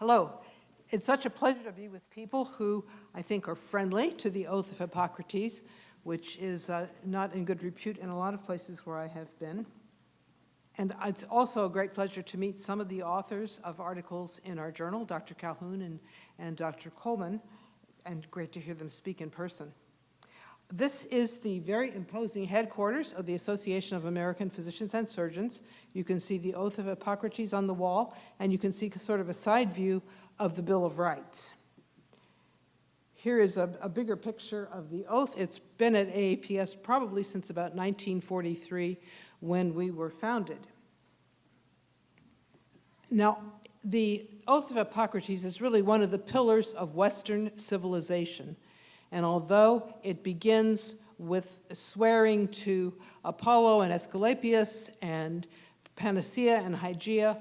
Hello. It's such a pleasure to be with people who I think are friendly to the Oath of Hippocrates, which is not in good repute in a lot of places where I have been. And it's also a great pleasure to meet some of the authors of articles in our journal, Dr. Calhoun and Dr. Coleman, and great to hear them speak in person. This is the very imposing headquarters of the Association of American Physicians and Surgeons. You can see the Oath of Hippocrates on the wall, and you can see sort of a side view of the Bill of Rights. Here is a bigger picture of the oath. It's been at AAPS probably since about 1943 when we were founded. Now, the Oath of Hippocrates is really one of the pillars of Western civilization. And although it begins with swearing to Apollo and Asclepius and Panacea and Hygeia,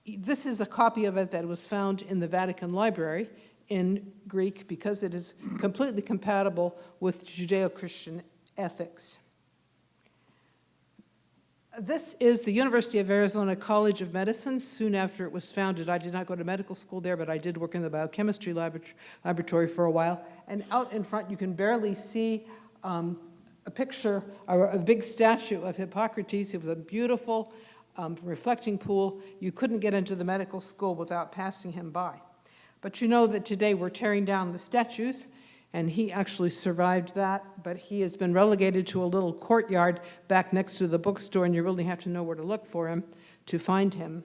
this is a copy of it that was found in the Vatican Library in Greek because it is completely compatible with Judeo-Christian ethics. This is the University of Arizona College of Medicine. Soon after it was founded, I did not go to medical school there, but I did work in the biochemistry laboratory for a while. And out in front, you can barely see a picture, or a big statue of Hippocrates. It was a beautiful reflecting pool. You couldn't get into the medical school without passing him by. But you know that today we're tearing down the statues, and he actually survived that, but he has been relegated to a little courtyard back next to the bookstore, and you really have to know where to look for him to find him.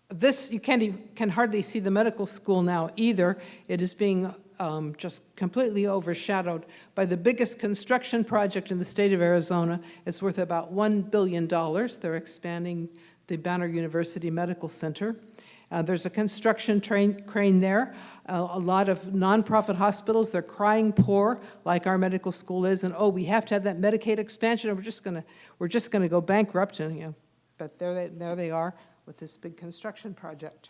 This, you can hardly see the medical school now either. It is being just completely overshadowed by the biggest construction project in the state of Arizona. It's worth about $1 billion. They're expanding the Banner University Medical Center. There's a construction crane there. A lot of nonprofit hospitals, they're crying poor, like our medical school is, and oh, we have to have that Medicaid expansion, and we're just gonna go bankrupt, and you know, but there they are with this big construction project.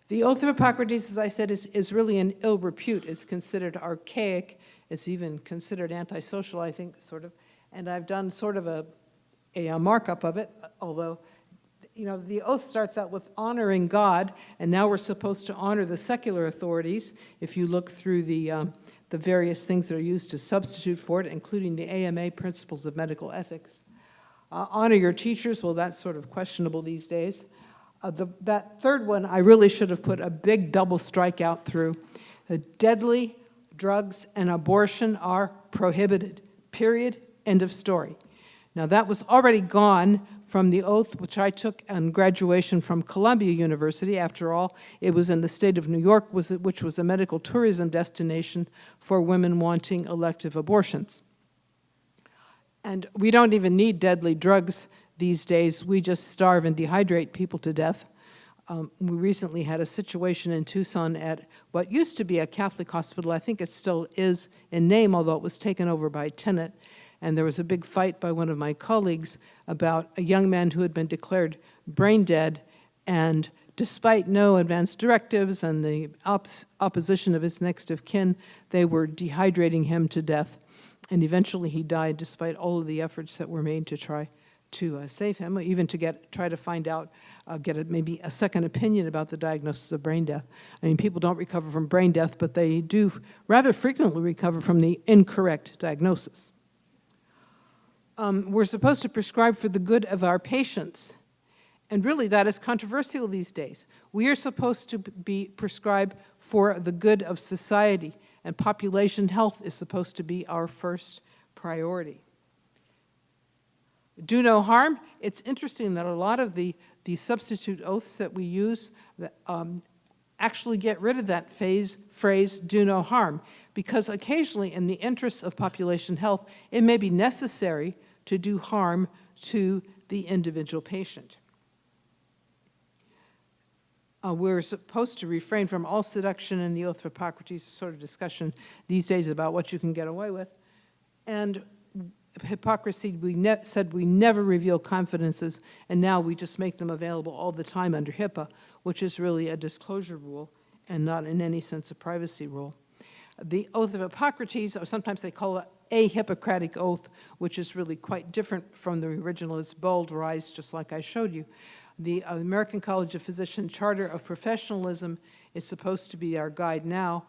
The Oath of Hippocrates, as I said, is really in ill repute. It's considered archaic. It's even considered antisocial, I think, sort of. And I've done sort of a markup of it, although you know, the oath starts out with honoring God, and now we're supposed to honor the secular authorities. If you look through the various things that are used to substitute for it, including the AMA Principles of Medical Ethics. Honor your teachers, well, that's sort of questionable these days. That third one, I really should have put a big double strikeout through. The deadly drugs and abortion are prohibited, period, end of story. Now, that was already gone from the oath, which I took on graduation from Columbia University. After all, it was in the state of New York, which was a medical tourism destination for women wanting elective abortions. And we don't even need deadly drugs these days. We just starve and dehydrate people to death. We recently had a situation in Tucson at what used to be a Catholic hospital. I think it still is in name, although it was taken over by Tenet. And there was a big fight by one of my colleagues about a young man who had been declared brain dead, and despite no advance directives and the opposition of his next of kin, they were dehydrating him to death. And eventually he died despite all of the efforts that were made to try to save him, even to try to find out, maybe a second opinion about the diagnosis of brain death. I mean, people don't recover from brain death, but they do rather frequently recover from the incorrect diagnosis. We're supposed to prescribe for the good of our patients, and really that is controversial these days. We are supposed to be prescribed for the good of society, and population health is supposed to be our first priority. Do no harm. It's interesting that a lot of the substitute oaths that we use actually get rid of that phrase, do no harm, because occasionally in the interests of population health, it may be necessary to do harm to the individual patient. We're supposed to refrain from all seduction in the Oath of Hippocrates, sort of discussion these days about what you can get away with. And hypocrisy, said we never reveal confidences, and now we just make them available all the time under HIPAA, which is really a disclosure rule and not in any sense a privacy rule. The Oath of Hippocrates, or sometimes they call it a Hippocratic oath, which is really quite different from the original. It's bold, rise, just like I showed you. The American College of Physicians Charter of Professionalism is supposed to be our guide now.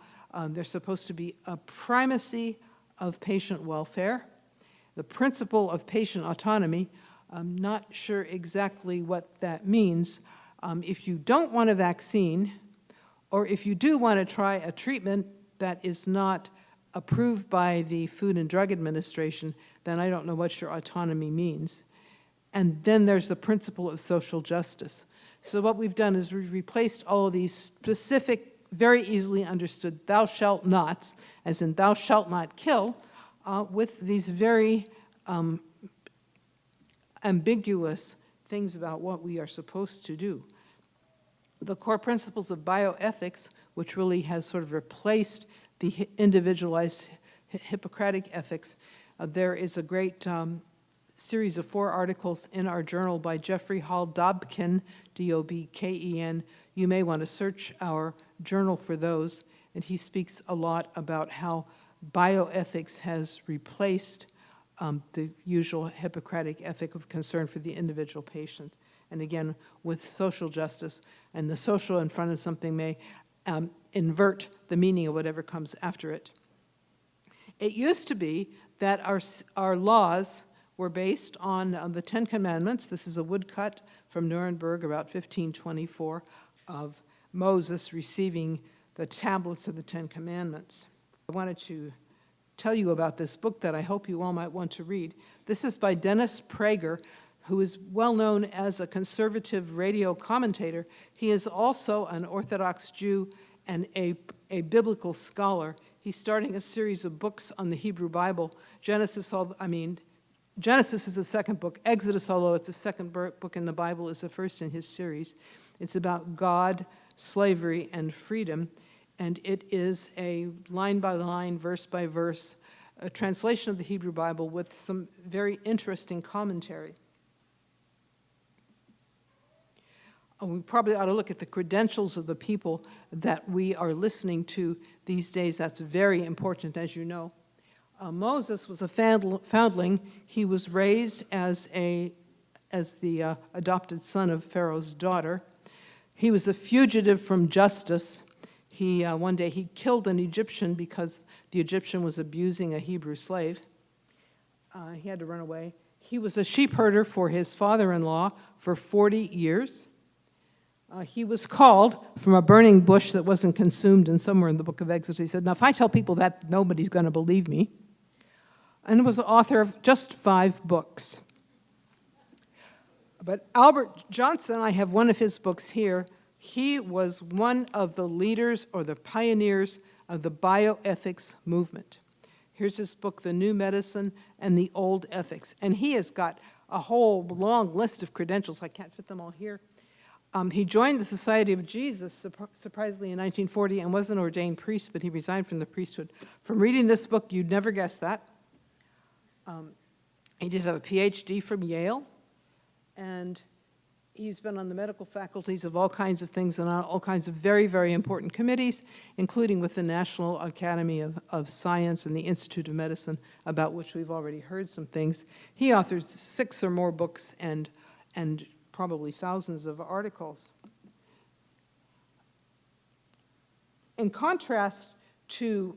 There's supposed to be a primacy of patient welfare, the principle of patient autonomy. I'm not sure exactly what that means. If you don't want a vaccine, or if you do want to try a treatment that is not approved by the Food and Drug Administration, then I don't know what your autonomy means. And then there's the principle of social justice. So what we've done is we've replaced all of these specific, very easily understood thou shalt nots, as in thou shalt not kill, with these very ambiguous things about what we are supposed to do. The core principles of bioethics, which really has sort of replaced the individualized Hippocratic ethics, there is a great series of 4 articles in our journal by Jeffrey Hall Dobkin, D-O-B-K-E-N. You may want to search our journal for those, and he speaks a lot about how bioethics has replaced the usual Hippocratic ethic of concern for the individual patient. And again, with social justice, and the social in front of something may invert the meaning of whatever comes after it. It used to be that our laws were based on the 10 Commandments. This is a woodcut from Nuremberg, about 1524, of Moses receiving the tablets of the 10 Commandments. I wanted to tell you about this book that I hope you all might want to read. This is by Dennis Prager, who is well known as a conservative radio commentator. He is also an Orthodox Jew and a biblical scholar. He's starting a series of books on the Hebrew Bible. Genesis is the second book. Exodus, although it's the second book in the Bible, is the first in his series. It's about God, slavery, and freedom. And it is a line-by-line, verse-by-verse translation of the Hebrew Bible with some very interesting commentary. We probably ought to look at the credentials of the people that we are listening to these days. That's very important, as you know. Moses was a foundling. He was raised as the adopted son of Pharaoh's daughter. He was a fugitive from justice. One day he killed an Egyptian because the Egyptian was abusing a Hebrew slave. He had to run away. He was a sheep herder for his father-in-law for 40 years. He was called from a burning bush that wasn't consumed, and somewhere in the book of Exodus he said, now if I tell people that, nobody's going to believe me. And was the author of just 5 books. But Albert Johnson, I have one of his books here. He was one of the leaders or the pioneers of the bioethics movement. Here's his book, The New Medicine and the Old Ethics. And he has got a whole long list of credentials. I can't fit them all here. He joined the Society of Jesus, surprisingly, in 1940 and was an ordained priest, but he resigned from the priesthood. From reading this book, you'd never guess that. He did have a PhD from Yale, and he's been on the medical faculties of all kinds of things and on all kinds of very, very important committees, including with the National Academy of Science and the Institute of Medicine, about which we've already heard some things. He authored 6 or more books and probably thousands of articles. In contrast to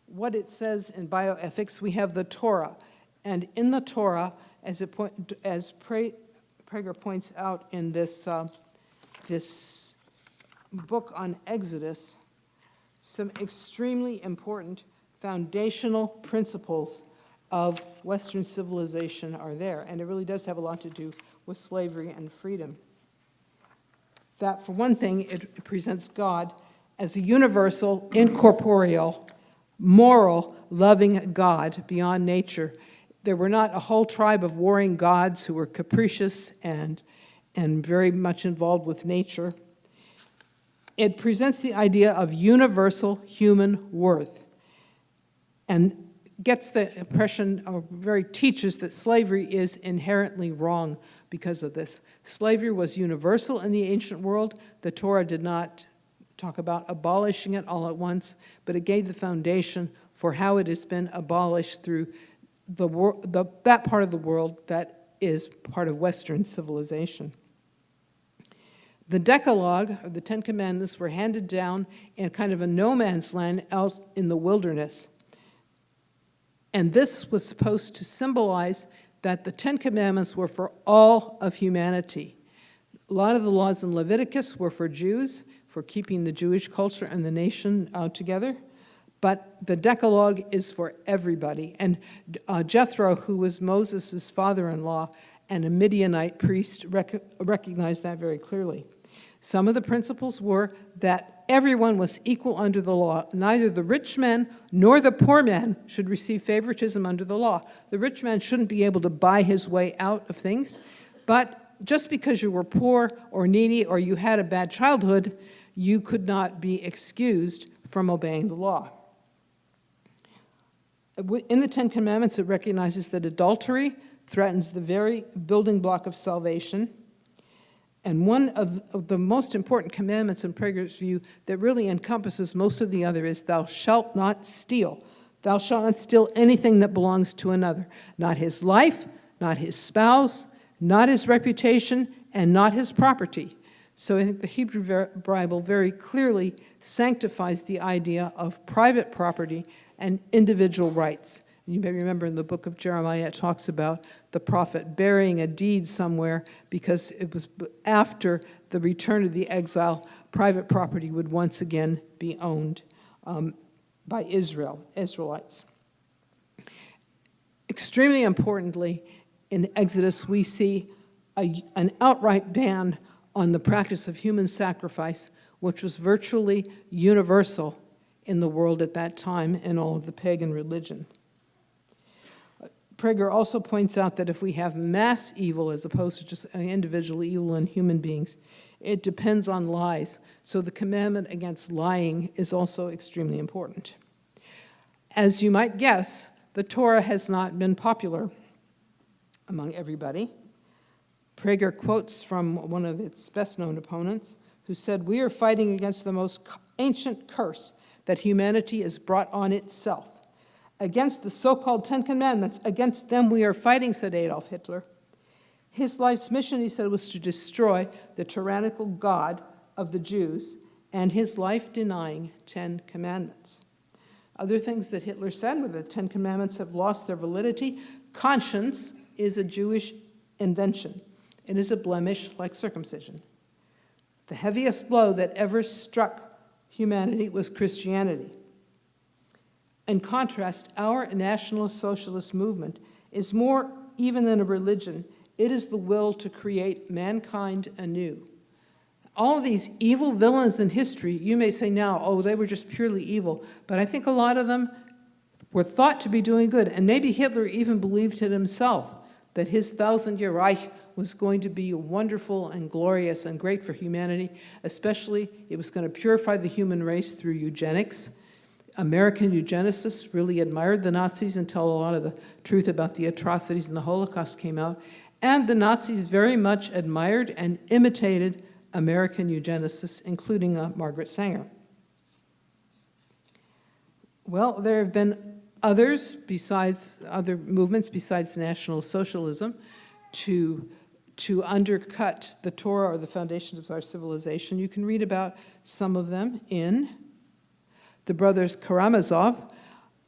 what it says in bioethics, we have the Torah. And in the Torah, as Prager points out in this book on Exodus, some extremely important foundational principles of Western civilization are there. And it really does have a lot to do with slavery and freedom. That, for one thing, it presents God as a universal, incorporeal, moral, loving God beyond nature. There were not a whole tribe of warring gods who were capricious and very much involved with nature. It presents the idea of universal human worth and gets the impression, or very teaches, that slavery is inherently wrong because of this. Slavery was universal in the ancient world. The Torah did not talk about abolishing it all at once, but it gave the foundation for how it has been abolished through that part of the world that is part of Western civilization. The Decalogue, or the Ten Commandments, were handed down in kind of a no man's land out in the wilderness. And this was supposed to symbolize that the Ten Commandments were for all of humanity. A lot of the laws in Leviticus were for Jews, for keeping the Jewish culture and the nation together. But the Decalogue is for everybody. And Jethro, who was Moses' father-in-law and a Midianite priest, recognized that very clearly. Some of the principles were that everyone was equal under the law. Neither the rich man nor the poor man should receive favoritism under the law. The rich man shouldn't be able to buy his way out of things. But just because you were poor or needy or you had a bad childhood, you could not be excused from obeying the law. In the Ten Commandments, it recognizes that adultery threatens the very building block of salvation. And one of the most important commandments in Prager's view that really encompasses most of the other is, thou shalt not steal. Thou shalt not steal anything that belongs to another. Not his life, not his spouse, not his reputation, and not his property. So I think the Hebrew Bible very clearly sanctifies the idea of private property and individual rights. You may remember in the book of Jeremiah, it talks about the prophet burying a deed somewhere because it was after the return of the exile, private property would once again be owned by Israelites. Extremely importantly, in Exodus, we see an outright ban on the practice of human sacrifice, which was virtually universal in the world at that time in all of the pagan religions. Prager also points out that if we have mass evil as opposed to just individual evil in human beings, it depends on lies. So the commandment against lying is also extremely important. As you might guess, the Torah has not been popular among everybody. Prager quotes from one of its best-known opponents, who said, "We are fighting against the most ancient curse that humanity has brought on itself. Against the so-called Ten Commandments, against them we are fighting," said Adolf Hitler. His life's mission, he said, was to destroy the tyrannical God of the Jews and his life-denying Ten Commandments. Other things that Hitler said were the Ten Commandments have lost their validity. Conscience is a Jewish invention. It is a blemish like circumcision. The heaviest blow that ever struck humanity was Christianity. In contrast, our National Socialist movement is more even than a religion. It is the will to create mankind anew. All of these evil villains in history, you may say now, oh, they were just purely evil, but I think a lot of them were thought to be doing good, and maybe Hitler even believed it himself, that his 1,000-year Reich was going to be wonderful and glorious and great for humanity, especially it was going to purify the human race through eugenics. American eugenicists really admired the Nazis until a lot of the truth about the atrocities in the Holocaust came out. And the Nazis very much admired and imitated American eugenicists, including Margaret Sanger. Well, there have been other movements besides National Socialism to undercut the Torah or the foundations of our civilization. You can read about some of them in the brothers Karamazov,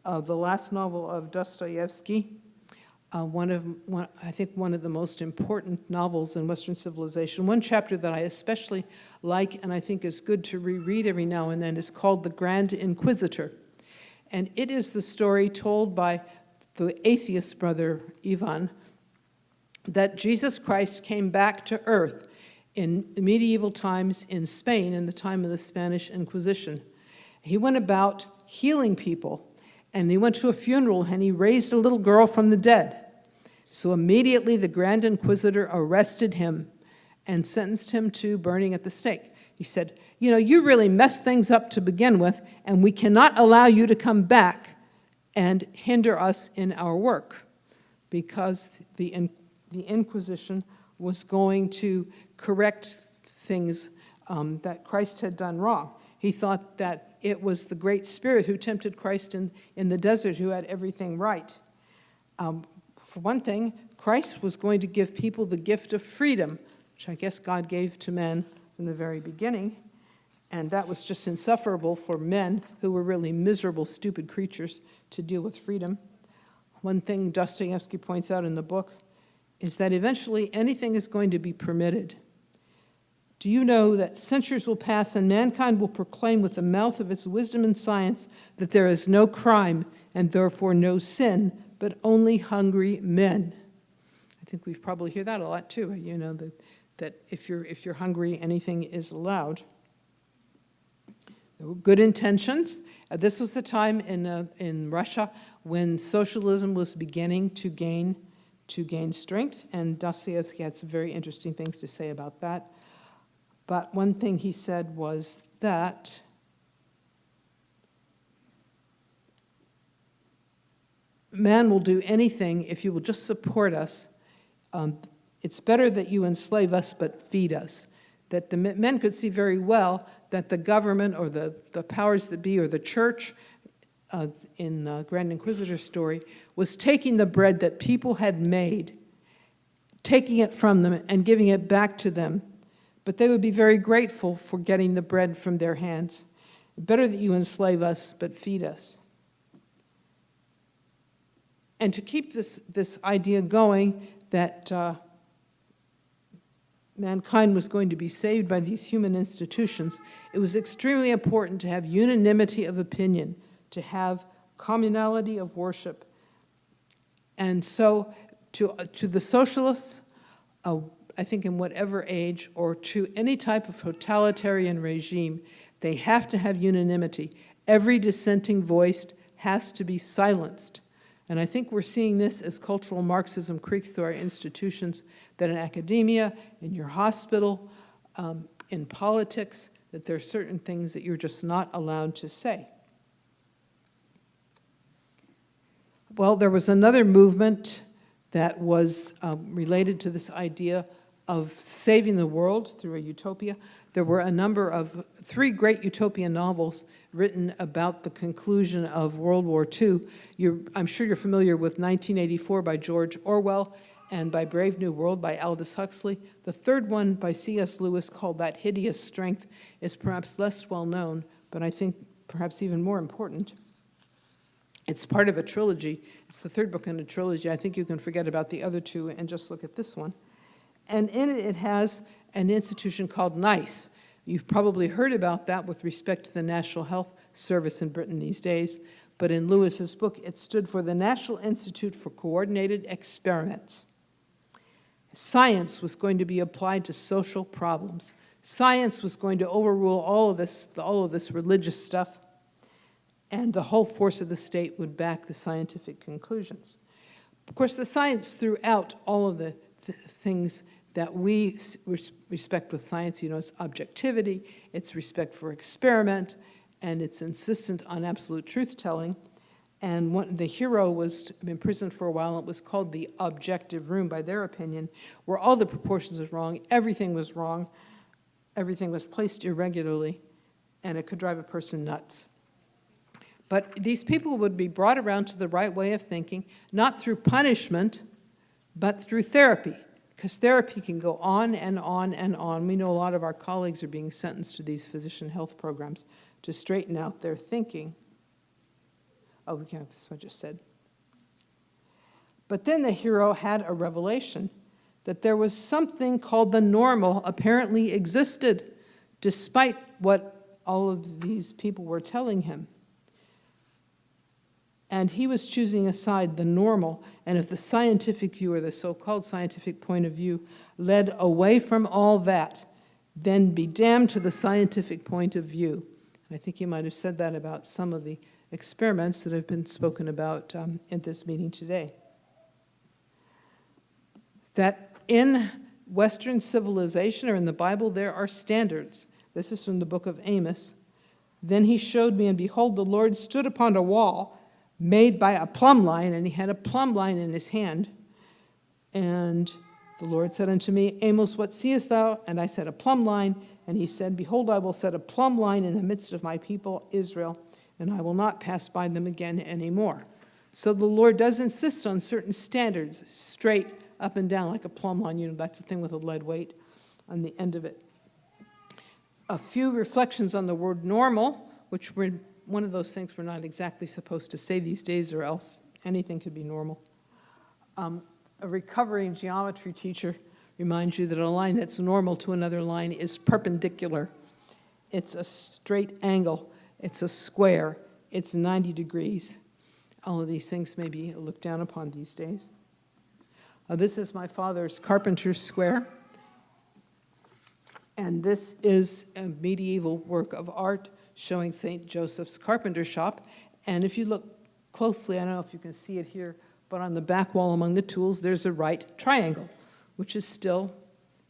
the last novel of Dostoevsky, I think one of the most important novels in Western civilization. One chapter that I especially like and I think is good to reread every now and then is called The Grand Inquisitor. And it is the story told by the atheist brother Ivan that Jesus Christ came back to earth in medieval times in Spain in the time of the Spanish Inquisition. He went about healing people, and he went to a funeral, and he raised a little girl from the dead. So immediately the Grand Inquisitor arrested him and sentenced him to burning at the stake. He said, you know, you really messed things up to begin with, and we cannot allow you to come back and hinder us in our work, because the Inquisition was going to correct things that Christ had done wrong. He thought that it was the Great Spirit who tempted Christ in the desert, who had everything right. For one thing, Christ was going to give people the gift of freedom, which I guess God gave to men from the very beginning. And that was just insufferable for men who were really miserable, stupid creatures to deal with freedom. One thing Dostoevsky points out in the book is that eventually anything is going to be permitted. Do you know that centuries will pass and mankind will proclaim with the mouth of its wisdom and science that there is no crime and therefore no sin, but only hungry men? I think we've probably heard that a lot too, that if you're hungry, anything is allowed. There were good intentions. This was the time in Russia when socialism was beginning to gain strength, and Dostoevsky had some very interesting things to say about that. But one thing he said was that man will do anything if you will just support us. It's better that you enslave us but feed us. That the men could see very well that the government or the powers that be or the church in the Grand Inquisitor story was taking the bread that people had made, taking it from them and giving it back to them. But they would be very grateful for getting the bread from their hands. Better that you enslave us but feed us. And to keep this idea going that mankind was going to be saved by these human institutions, it was extremely important to have unanimity of opinion, to have communality of worship. And so to the socialists, I think in whatever age, or to any type of totalitarian regime, they have to have unanimity. Every dissenting voice has to be silenced. And I think we're seeing this as cultural Marxism creaks through our institutions, that in academia, in your hospital, in politics, that there are certain things that you're just not allowed to say. Well, there was another movement that was related to this idea of saving the world through a utopia. There were a number of 3 great utopian novels written about the conclusion of World War II. I'm sure you're familiar with 1984 by George Orwell and by Brave New World by Aldous Huxley. The third one by C.S. Lewis, called That Hideous Strength, is perhaps less well known, but I think perhaps even more important. It's part of a trilogy. It's the third book in a trilogy. I think you can forget about the other 2 and just look at this one. And in it, it has an institution called NICE. You've probably heard about that with respect to the National Health Service in Britain these days, but in Lewis's book, it stood for the National Institute for Coordinated Experiments. Science was going to be applied to social problems. Science was going to overrule all of this religious stuff, and the whole force of the state would back the scientific conclusions. Of course, the science threw out all of the things that we respect with science. It's objectivity, it's respect for experiment, and it's insistent on absolute truth-telling. And the hero was imprisoned for a while. It was called the objective room, by their opinion, where all the proportions were wrong, everything was wrong, everything was placed irregularly, and it could drive a person nuts. But these people would be brought around to the right way of thinking, not through punishment, but through therapy, because therapy can go on and on and on. We know a lot of our colleagues are being sentenced to these physician health programs to straighten out their thinking. Oh, we can't have this, what I just said. But then the hero had a revelation that there was something called the normal apparently existed, despite what all of these people were telling him. And he was choosing a side, the normal, and if the scientific view, or the so-called scientific point of view, led away from all that, then be damned to the scientific point of view. And I think you might have said that about some of the experiments that have been spoken about in this meeting today. That in Western civilization, or in the Bible, there are standards. This is from the book of Amos. Then he showed me, and behold, the Lord stood upon a wall made by a plumb line, and he had a plumb line in his hand. And The Lord said unto me, Amos, what seest thou? And I said, a plumb line. And he said, behold, I will set a plumb line in the midst of my people Israel, and I will not pass by them again anymore. So the Lord does insist on certain standards, straight up and down, like a plumb line. You know, that's the thing with a lead weight on the end of it. A few reflections on the word normal, which were one of those things we're not exactly supposed to say these days, or else anything could be normal. A recovering geometry teacher reminds you that a line that's normal to another line is perpendicular. It's a straight angle. It's a square. It's 90 degrees. All of these things may be looked down upon these days. This is my father's carpenter's square. And this is a medieval work of art showing St. Joseph's carpenter shop. And if you look closely, I don't know if you can see it here, but on the back wall among the tools, there's a right triangle, which is still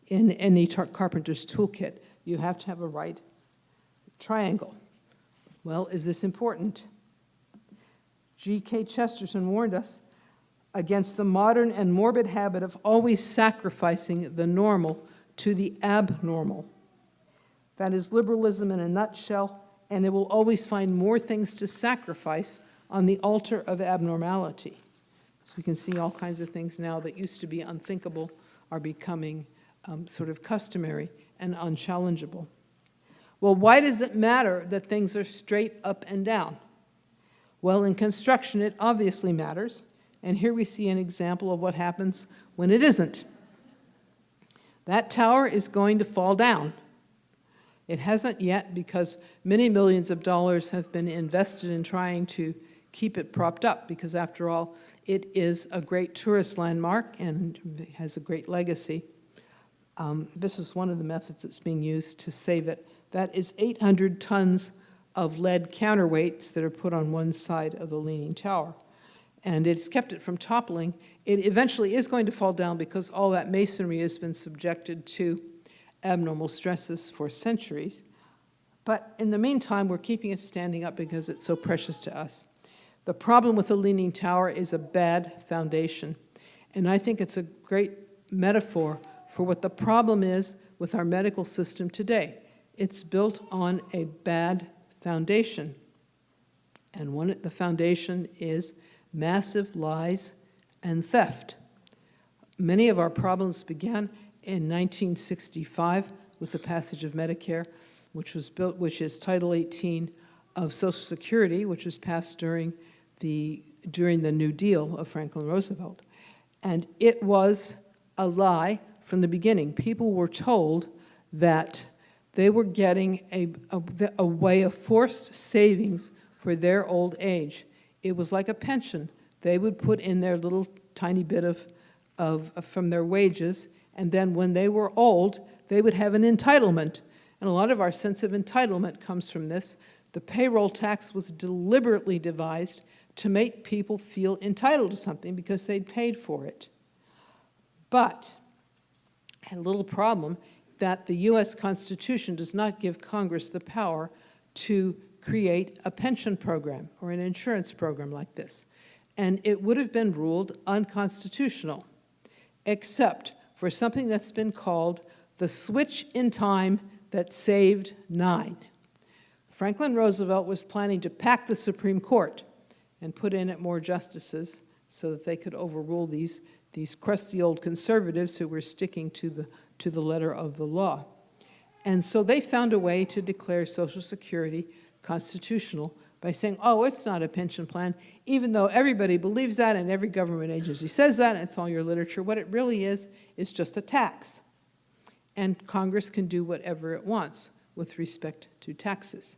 in any carpenter's toolkit. You have to have a right triangle. Well, is this important? G.K. Chesterton warned us against the modern and morbid habit of always sacrificing the normal to the abnormal. That is liberalism in a nutshell, and it will always find more things to sacrifice on the altar of abnormality. So we can see all kinds of things now that used to be unthinkable are becoming sort of customary and unchallengeable. Well, why does it matter that things are straight up and down? Well, in construction, it obviously matters. And here we see an example of what happens when it isn't. That tower is going to fall down. It hasn't yet because many millions of dollars have been invested in trying to keep it propped up, because after all, it is a great tourist landmark and has a great legacy. This is one of the methods that's being used to save it. That is 800 tons of lead counterweights that are put on one side of the leaning tower. And it's kept it from toppling. It eventually is going to fall down because all that masonry has been subjected to abnormal stresses for centuries. But in the meantime, we're keeping it standing up because it's so precious to us. The problem with the leaning tower is a bad foundation. And I think it's a great metaphor for what the problem is with our medical system today. It's built on a bad foundation. And the foundation is massive lies and theft. Many of our problems began in 1965 with the passage of Medicare, which is Title 18 of Social Security, which was passed during the New Deal of Franklin Roosevelt. And it was a lie from the beginning. People were told that they were getting a way of forced savings for their old age. It was like a pension. They would put in their little tiny bit of from their wages, and then when they were old, they would have an entitlement. And a lot of our sense of entitlement comes from this. The payroll tax was deliberately devised to make people feel entitled to something because they'd paid for it. But a little problem that the U.S. Constitution does not give Congress the power to create a pension program or an insurance program like this. And it would have been ruled unconstitutional, except for something that's been called the switch in time that saved 9. Franklin Roosevelt was planning to pack the Supreme Court and put in it more justices so that they could overrule these crusty old conservatives who were sticking to the letter of the law. And so they found a way to declare Social Security constitutional by saying, oh, it's not a pension plan, even though everybody believes that and every government agency says that, and it's all your literature. What it really is just a tax. And Congress can do whatever it wants with respect to taxes.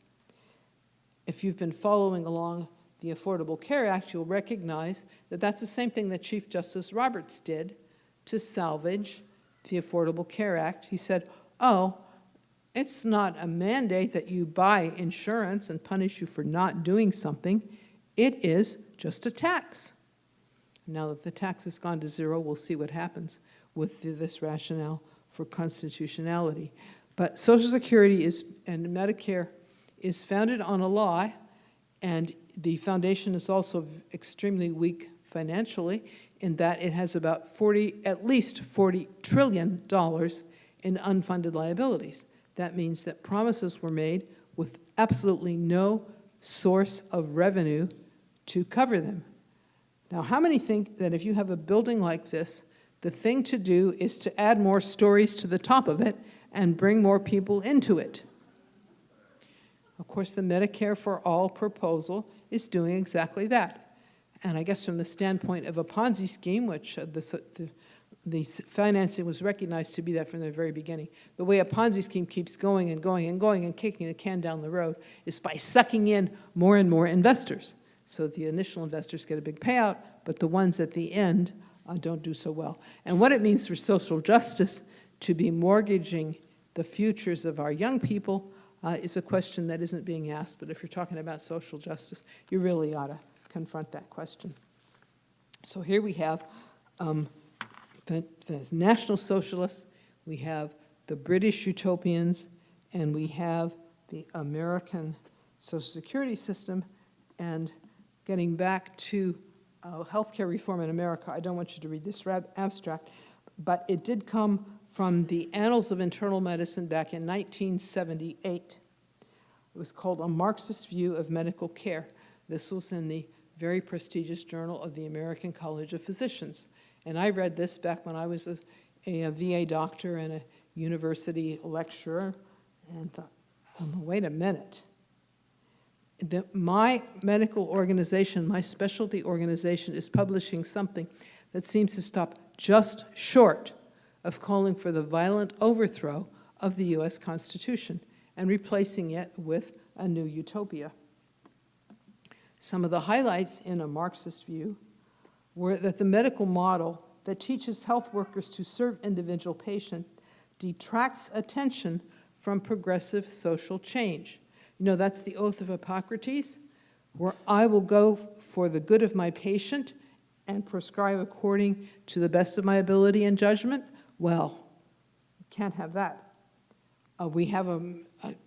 If you've been following along the Affordable Care Act, you'll recognize that that's the same thing that Chief Justice Roberts did to salvage the Affordable Care Act. He said, oh, it's not a mandate that you buy insurance and punish you for not doing something. It is just a tax. Now that the tax has gone to zero, we'll see what happens with this rationale for constitutionality. But Social Security and Medicare is founded on a lie, and the foundation is also extremely weak financially. in that it has about at least $40 trillion in unfunded liabilities. That means that promises were made with absolutely no source of revenue to cover them. Now, how many think that if you have a building like this, the thing to do is to add more stories to the top of it and bring more people into it? Of course, the Medicare for All proposal is doing exactly that. And I guess from the standpoint of a Ponzi scheme, which the financing was recognized to be that from the very beginning, the way a Ponzi scheme keeps going and going and going and kicking the can down the road is by sucking in more and more investors. So the initial investors get a big payout, but the ones at the end don't do so well. And what it means for social justice to be mortgaging the futures of our young people is a question that isn't being asked. But if you're talking about social justice, you really ought to confront that question. So here we have the National Socialists, we have the British utopians, and we have the American Social Security system. And getting back to healthcare reform in America, I don't want you to read this abstract, but it did come from the Annals of Internal Medicine back in 1978. It was called A Marxist View of Medical Care. This was in the very prestigious Journal of the American College of Physicians. And I read this back when I was a VA doctor and a university lecturer, and thought, wait a minute. My medical organization, my specialty organization, is publishing something that seems to stop just short of calling for the violent overthrow of the U.S. Constitution and replacing it with a new utopia. Some of the highlights in A Marxist View were that the medical model that teaches health workers to serve individual patients detracts attention from progressive social change. You know, that's the oath of Hippocrates, where I will go for the good of my patient and prescribe according to the best of my ability and judgment. Well, we can't have that. We have a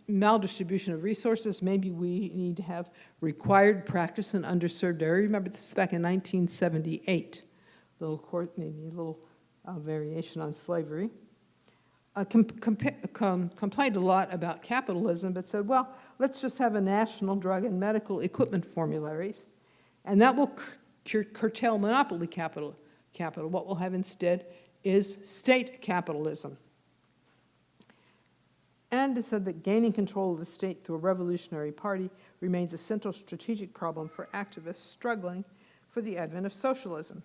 maldistribution of resources. Maybe we need to have required practice in underserved areas. Remember, this is back in 1978. Maybe a little variation on slavery. Complained a lot about capitalism, but said, well, let's just have a national drug and medical equipment formularies, and that will curtail monopoly capital. What we'll have instead is state capitalism. And it said that gaining control of the state through a revolutionary party remains a central strategic problem for activists struggling for the advent of socialism.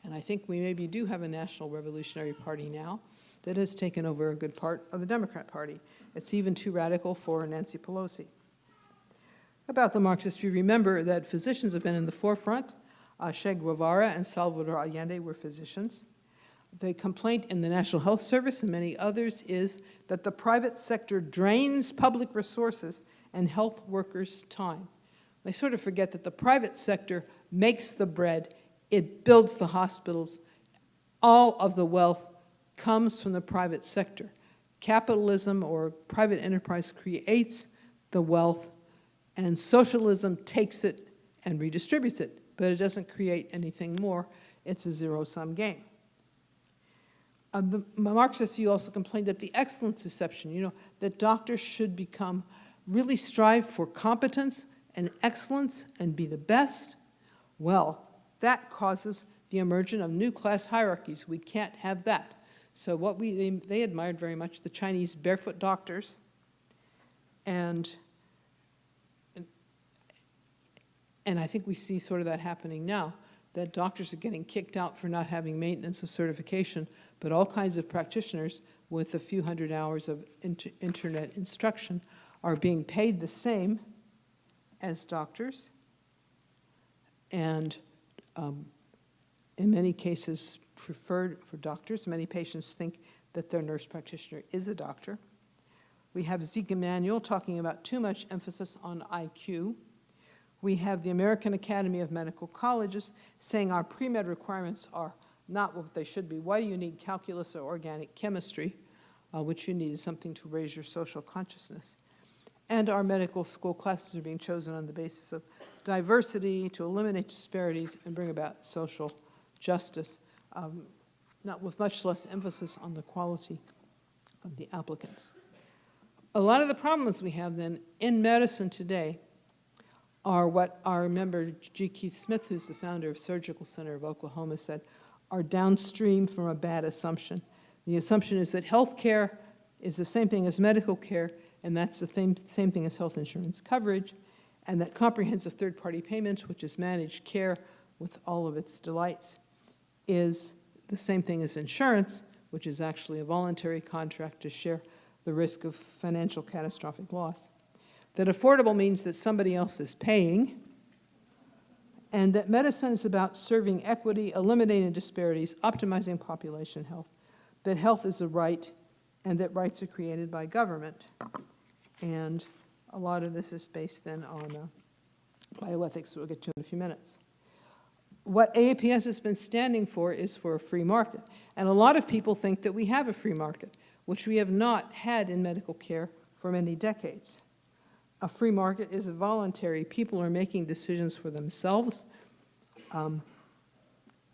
And I think we maybe do have a national revolutionary party now that has taken over a good part of the Democrat Party. It's even too radical for Nancy Pelosi. About the Marxist view, remember that physicians have been in the forefront. Che Guevara and Salvador Allende were physicians. The complaint in the National Health Service and many others is that the private sector drains public resources and health workers' time. They sort of forget that the private sector makes the bread, it builds the hospitals. All of the wealth comes from the private sector. Capitalism or private enterprise creates the wealth, and socialism takes it and redistributes it, but it doesn't create anything more. It's a zero-sum game. The Marxist view also complained that the excellence deception, that doctors should really strive for competence and excellence and be the best. Well, that causes the emergence of new class hierarchies. We can't have that. So what they admired very much, the Chinese barefoot doctors, and I think we see sort of that happening now, that doctors are getting kicked out for not having maintenance of certification, but all kinds of practitioners with a few hundred hours of internet instruction are being paid the same as doctors, and in many cases preferred for doctors. Many patients think that their nurse practitioner is a doctor. We have Zeke Emanuel talking about too much emphasis on IQ. We have the American Academy of Medical Colleges saying our pre-med requirements are not what they should be. Why do you need calculus or organic chemistry? Which you need is something to raise your social consciousness. And our medical school classes are being chosen on the basis of diversity to eliminate disparities and bring about social justice, not with much less emphasis on the quality of the applicants. A lot of the problems we have then in medicine today are what our member G. Keith Smith, who's the founder of Surgical Center of Oklahoma, said are downstream from a bad assumption. The assumption is that health care is the same thing as medical care, and that's the same thing as health insurance coverage, and that comprehensive third-party payments, which is managed care with all of its delights, is the same thing as insurance, which is actually a voluntary contract to share the risk of financial catastrophic loss. That affordable means that somebody else is paying, and that medicine is about serving equity, eliminating disparities, optimizing population health, that health is a right, and that rights are created by government. And a lot of this is based then on bioethics, we'll get to in a few minutes. What AAPS has been standing for is for a free market. And a lot of people think that we have a free market, which we have not had in medical care for many decades. A free market is voluntary. People are making decisions for themselves.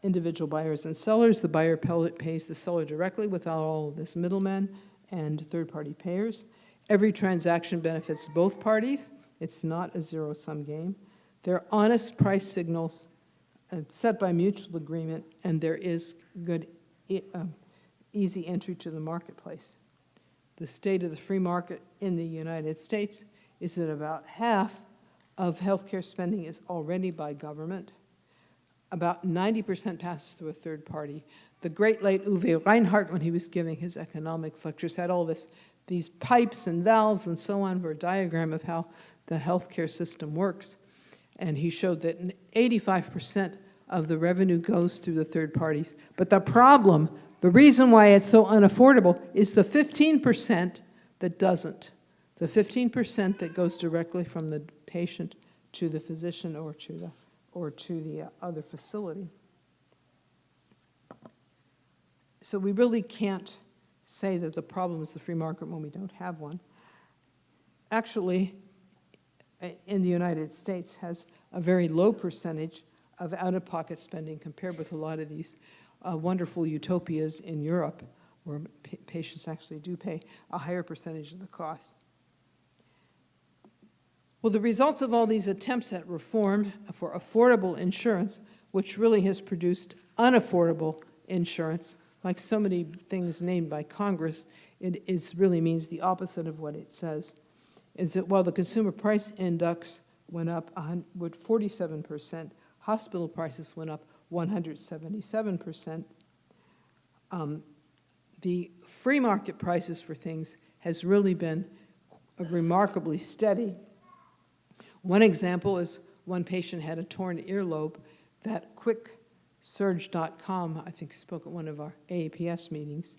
Individual buyers and sellers. The buyer pays the seller directly without all of this middlemen and third-party payers. Every transaction benefits both parties. It's not a zero-sum game. There are honest price signals set by mutual agreement, and there is good, easy entry to the marketplace. The state of the free market in the United States is that about half of healthcare spending is already by government. About 90% passes through a third party. The great late Uwe Reinhardt, when he was giving his economics lectures, had all these pipes and valves and so on for a diagram of how the healthcare system works. And he showed that 85% of the revenue goes through the third parties. But the problem, the reason why it's so unaffordable, is the 15% that doesn't. The 15% that goes directly from the patient to the physician or to the other facility. So we really can't say that the problem is the free market when we don't have one. Actually, in the United States has a very low percentage of out-of-pocket spending compared with a lot of these wonderful utopias in Europe where patients actually do pay a higher percentage of the cost. Well, the results of all these attempts at reform for affordable insurance, which really has produced unaffordable insurance, like so many things named by Congress, it really means the opposite of what it says, is that while the consumer price index went up 47%, hospital prices went up 177%. The free market prices for things has really been remarkably steady. One example is one patient had a torn earlobe that QuickSurge.com, I think spoke at one of our AAPS meetings,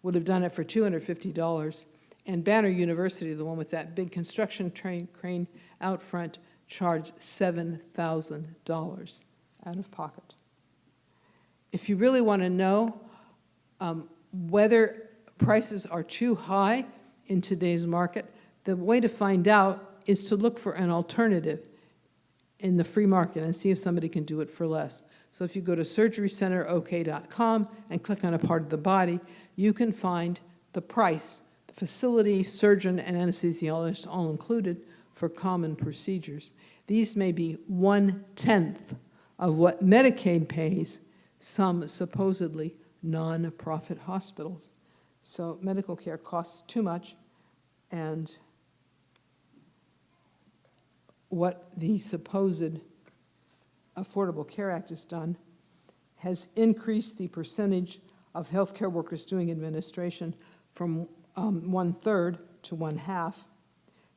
would have done it for $250. And Banner University, the one with that big construction crane out front, charged $7,000 out of pocket. If you really want to know whether prices are too high in today's market, the way to find out is to look for an alternative in the free market and see if somebody can do it for less. So if you go to surgerycenterok.com and click on a part of the body, you can find the price, the facility, surgeon, and anesthesiologist all included for common procedures. These may be 1/10 of what Medicaid pays some supposedly non-profit hospitals. So medical care costs too much, and what the supposed Affordable Care Act has done has increased the percentage of healthcare workers doing administration from 1/3 to 1/2.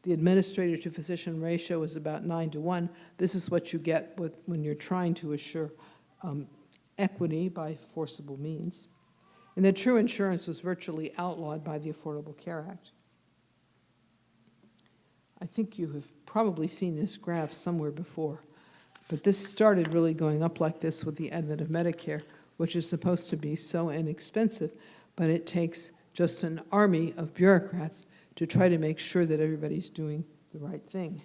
The administrator to physician ratio is about 9-to-1. This is what you get when you're trying to assure equity by forcible means. And that true insurance was virtually outlawed by the Affordable Care Act. I think you have probably seen this graph somewhere before, but this started really going up like this with the advent of Medicare, which is supposed to be so inexpensive, but it takes just an army of bureaucrats to try to make sure that everybody's doing the right thing.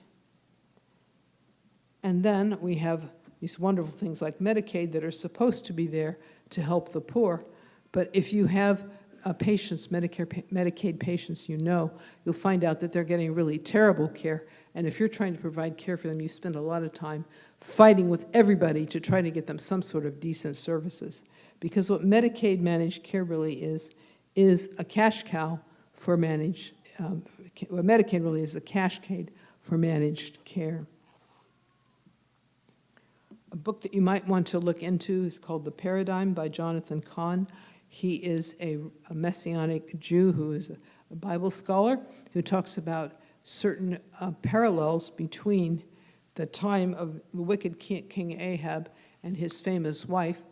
And then we have these wonderful things like Medicaid that are supposed to be there to help the poor. But if you have patients, Medicaid patients, you'll find out that they're getting really terrible care. And if you're trying to provide care for them, you spend a lot of time fighting with everybody to try to get them some sort of decent services. Because what Medicaid managed care really is a cash cow for managed, what Medicaid really is a cash cow for managed care. A book that you might want to look into is called The Paradigm by Jonathan Cahn. He is a Messianic Jew who is a Bible scholar who talks about certain parallels between the time of the wicked King Ahab and his famous wife.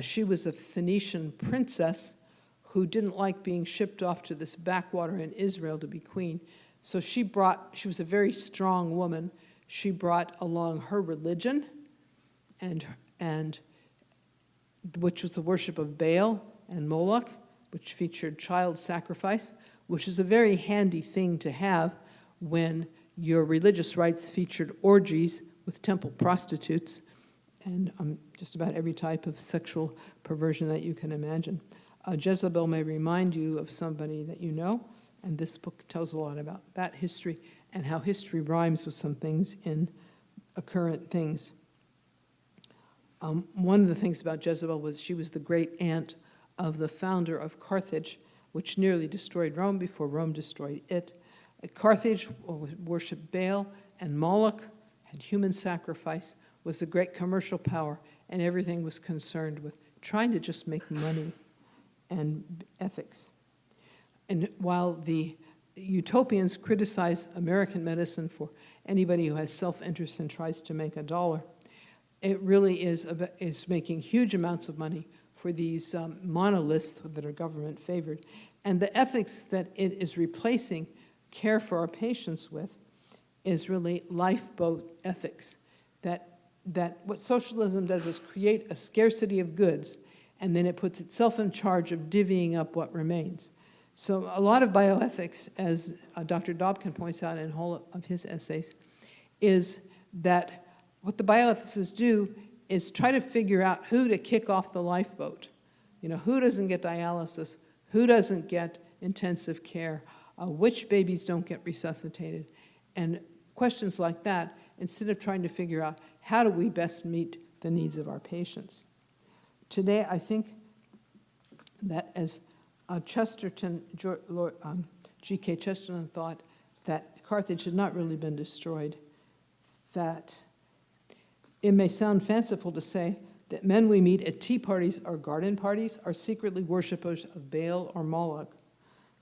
She was a Phoenician princess who didn't like being shipped off to this backwater in Israel to be queen. So she was a very strong woman. She brought along her religion, and which was the worship of Baal and Moloch, which featured child sacrifice, which is a very handy thing to have when your religious rites featured orgies with temple prostitutes and just about every type of sexual perversion that you can imagine. Jezebel may remind you of somebody that you know, and this book tells a lot about that history and how history rhymes with some things in current things. One of the things about Jezebel was she was the great aunt of the founder of Carthage, which nearly destroyed Rome before Rome destroyed it. Carthage worshipped Baal and Moloch, had human sacrifice, was a great commercial power, and everything was concerned with trying to just make money and ethics. And while the utopians criticize American medicine for anybody who has self-interest and tries to make a dollar, it really is making huge amounts of money for these monoliths that are government favored. And the ethics that it is replacing care for our patients with is really lifeboat ethics. That what socialism does is create a scarcity of goods, and then it puts itself in charge of divvying up what remains. So a lot of bioethics, as Dr. Dobkin points out in all of his essays, is that what the bioethicists do is try to figure out who to kick off the lifeboat. Who doesn't get dialysis, who doesn't get intensive care, which babies don't get resuscitated, and questions like that, instead of trying to figure out how do we best meet the needs of our patients. Today, I think that as Chesterton, G.K. Chesterton thought that Carthage had not really been destroyed, that it may sound fanciful to say that men we meet at tea parties or garden parties are secretly worshippers of Baal or Moloch.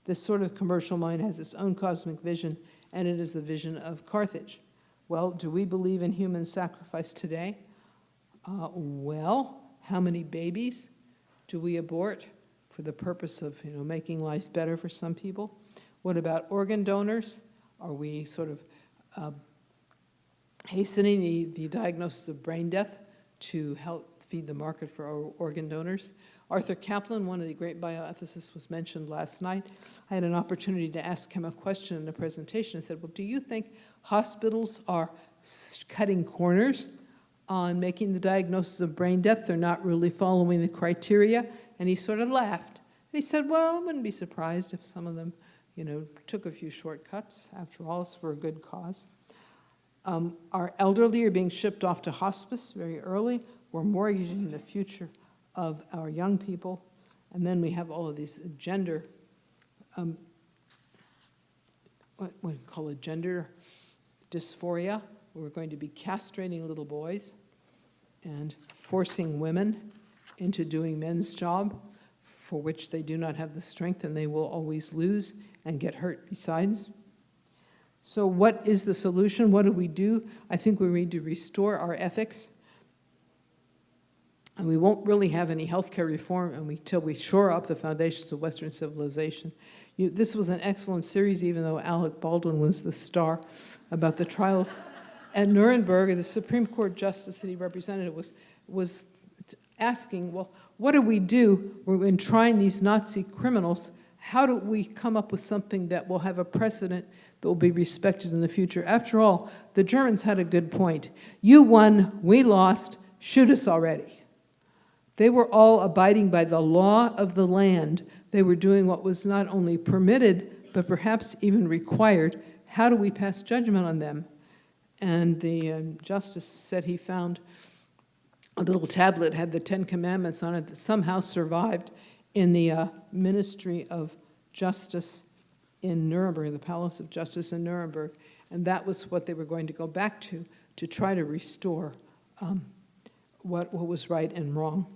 This sort of commercial mind has its own cosmic vision, and it is the vision of Carthage. Well, do we believe in human sacrifice today? Well, how many babies do we abort for the purpose of making life better for some people? What about organ donors? Are we sort of hastening the diagnosis of brain death to help feed the market for our organ donors? Arthur Caplan, one of the great bioethicists, was mentioned last night. I had an opportunity to ask him a question in a presentation. I said, well, do you think hospitals are cutting corners on making the diagnosis of brain death? They're not really following the criteria? And he sort of laughed. And he said, well, I wouldn't be surprised if some of them, took a few shortcuts. After all, it's for a good cause. Our elderly are being shipped off to hospice very early. We're mortgaging the future of our young people. And then we have all of these gender, what we call it, gender dysphoria. We're going to be castrating little boys and forcing women into doing men's job for which they do not have the strength, and they will always lose and get hurt besides. So what is the solution? What do we do? I think we need to restore our ethics. And we won't really have any healthcare reform until we shore up the foundations of Western civilization. This was an excellent series, even though Alec Baldwin was the star, about the trials at Nuremberg. The Supreme Court justice that he represented was asking, well, what do we do in trying these Nazi criminals? How do we come up with something that will have a precedent that will be respected in the future. After all, the Germans had a good point. You won, we lost, shoot us already. They were all abiding by the law of the land. They were doing what was not only permitted, but perhaps even required. How do we pass judgment on them? And the justice said he found a little tablet, had the 10 Commandments on it, that somehow survived in the Ministry of Justice in Nuremberg, the Palace of Justice in Nuremberg. And that was what they were going to go back to try to restore what was right and wrong.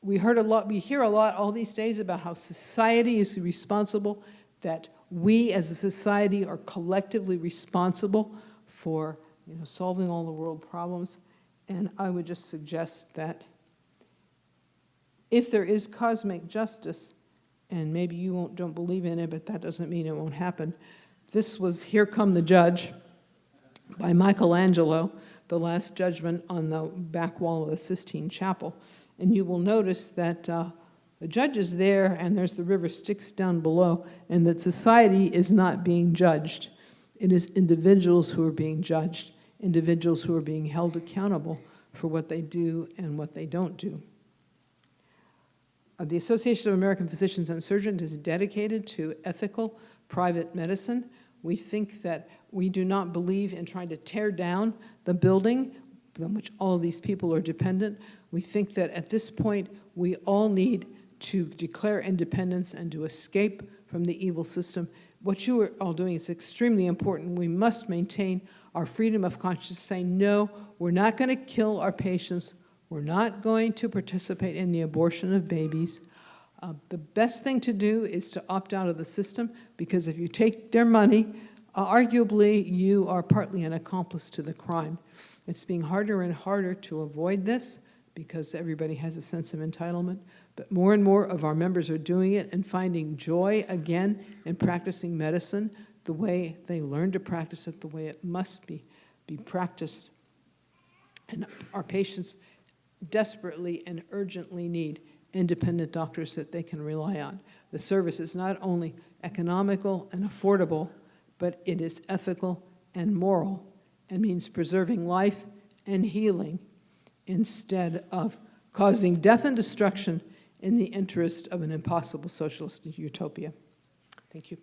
We hear a lot all these days about how society is responsible, that we as a society are collectively responsible for solving all the world problems. And I would just suggest that if there is cosmic justice, and maybe you don't believe in it, but that doesn't mean it won't happen. This was Here Come the Judge by Michelangelo, the Last Judgment, on the back wall of the Sistine Chapel. And you will notice that the judge is there, and there's the river Styx down below, and that society is not being judged. It is individuals who are being judged, individuals who are being held accountable for what they do and what they don't do. The Association of American Physicians and Surgeons is dedicated to ethical private medicine. We think that we do not believe in trying to tear down the building on which all of these people are dependent. We think that at this point, we all need to declare independence and to escape from the evil system. What you are all doing is extremely important. We must maintain our freedom of conscience, saying, no, we're not going to kill our patients. We're not going to participate in the abortion of babies. The best thing to do is to opt out of the system, because if you take their money, arguably you are partly an accomplice to the crime. It's being harder and harder to avoid this because everybody has a sense of entitlement, but more and more of our members are doing it and finding joy again in practicing medicine the way they learned to practice it, the way it must be practiced. And our patients desperately and urgently need independent doctors that they can rely on. The service is not only economical and affordable, but it is ethical and moral and means preserving life and healing instead of causing death and destruction in the interest of an impossible socialist utopia. Thank you.